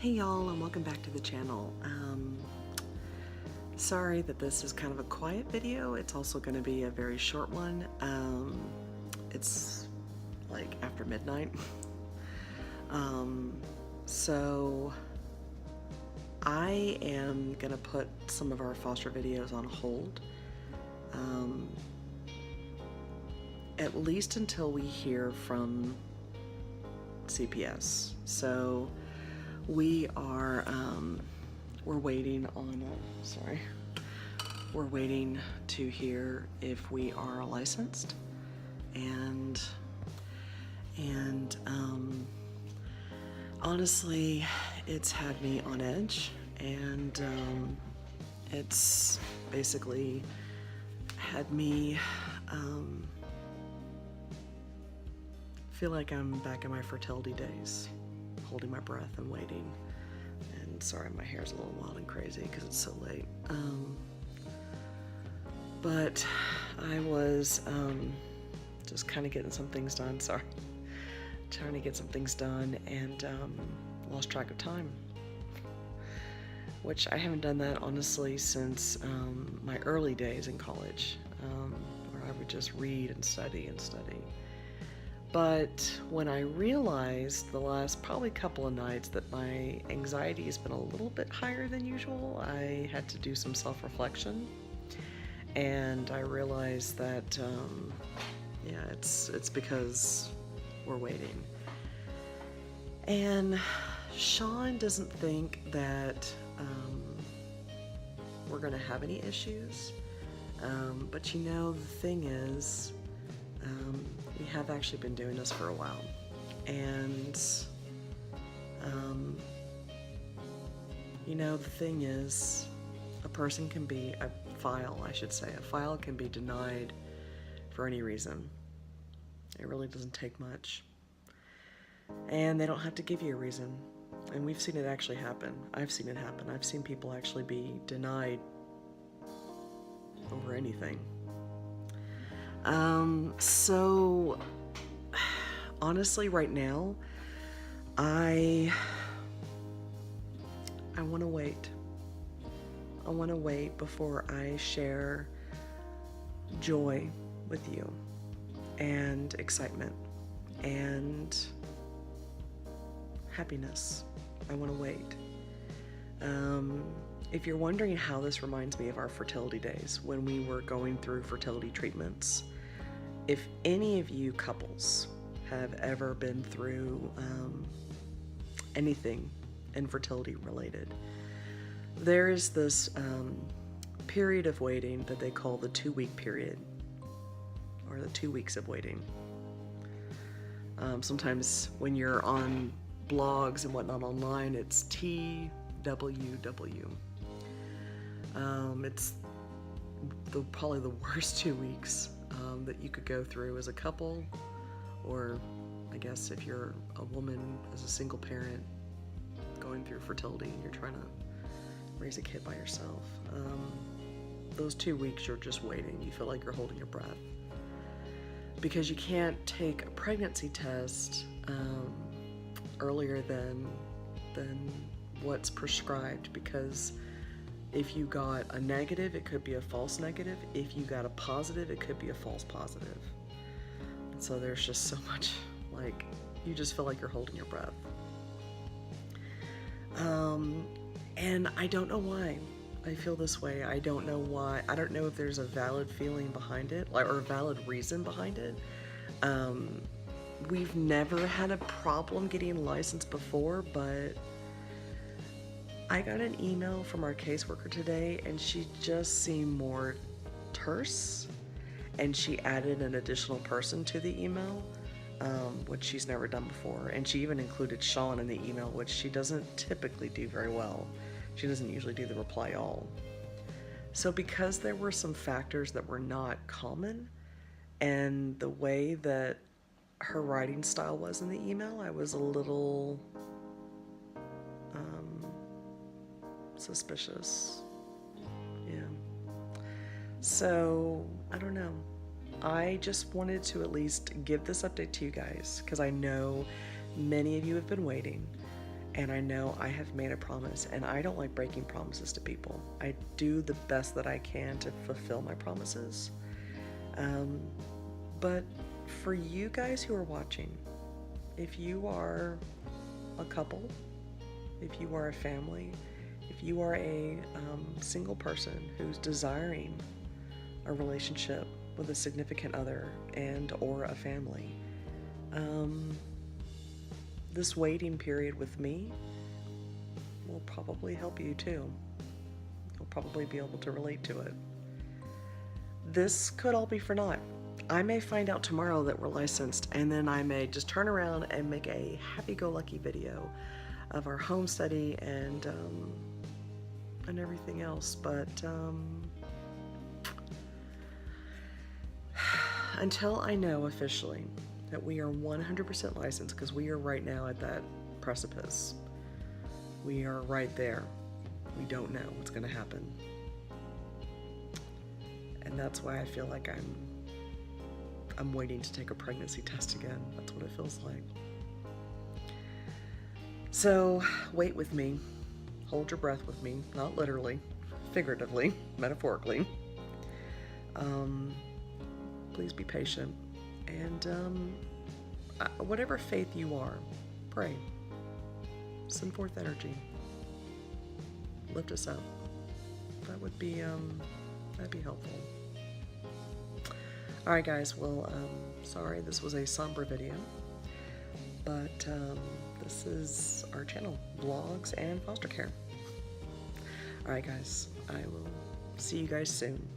Hey y'all, and welcome back to the channel. Sorry that this is kind of a quiet video. It's also going to be a very short one. It's like after midnight. So I am going to put some of our foster videos on hold. At least until we hear from CPS. So we are, we're waiting on, we're waiting to hear if we are licensed, and honestly, it's had me on edge, and it's basically had me feel like I'm back in my fertility days, holding my breath and waiting. And sorry, my hair's a little wild and crazy because it's so late. But I was just kind of getting some things done, trying to get some things done, and lost track of time. Which I haven't done that honestly since my early days in college, where I would just read and study and study. But when I realized the last probably couple of nights that my anxiety has been a little bit higher than usual, I had to do some self-reflection, and I realized that yeah, it's because we're waiting. And Sean doesn't think that we're gonna have any issues, but you know, the thing is, we have actually been doing this for a while, and you know, the thing is, a file can be denied for any reason. It really doesn't take much, and they don't have to give you a reason. And we've seen it actually happen. I've seen it happen. I've seen people actually be denied over anything. So honestly, right now, I want to wait. I want to wait before I share joy with you, and excitement, and happiness. I want to wait. If you're wondering how this reminds me of our fertility days when we were going through fertility treatments, if any of you couples have ever been through anything infertility related, there is this period of waiting that they call the 2-week period, or the 2 weeks of waiting. Sometimes when you're on blogs and whatnot online, it's TWW. It's probably the worst 2 weeks that you could go through as a couple, or I guess if you're a woman as a single parent going through fertility and you're trying to raise a kid by yourself. Those 2 weeks you're just waiting. You feel like you're holding your breath because you can't take a pregnancy test earlier than what's prescribed, because if you got a negative, it could be a false negative. If you got a positive, it could be a false positive. And so there's just so much, like, you just feel like you're holding your breath. And I don't know why I feel this way. I don't know why. I don't know if there's a valid feeling behind it, or a valid reason behind it. We've never had a problem getting licensed before, but I got an email from our caseworker today, and she just seemed more terse, and she added an additional person to the email, which she's never done before. And she even included Sean in the email, which she doesn't typically do very well. She doesn't usually do the reply all. So because there were some factors that were not common, and the way that her writing style was in the email, I was a little suspicious. Yeah. So, I don't know. I just wanted to at least give this update to you guys, because I know many of you have been waiting, And I know I have made a promise, and I don't like breaking promises to people. I do the best that I can to fulfill my promises. But for you guys who are watching, if you are a couple, if you are a family, if you are a single person who's desiring a relationship with a significant other and or a family, this waiting period with me will probably help you too. You'll probably be able to relate to it. This could all be for naught. I may find out tomorrow that we're licensed, and then I may just turn around and make a happy-go-lucky video of our home study and everything else. But until I know officially that we are 100% licensed, because we are right now at that precipice. We are right there. We don't know what's going to happen. And that's why I feel like I'm waiting to take a pregnancy test again. That's what it feels like. So wait with me. Hold your breath with me. Not literally, figuratively, metaphorically. Please be patient. And whatever faith you are, pray. Send forth energy. Lift us up. That would be that'd be helpful. All right, guys. Well, sorry this was a somber video, but this is our channel, vlogs and foster care. All right, guys. I will see you guys soon.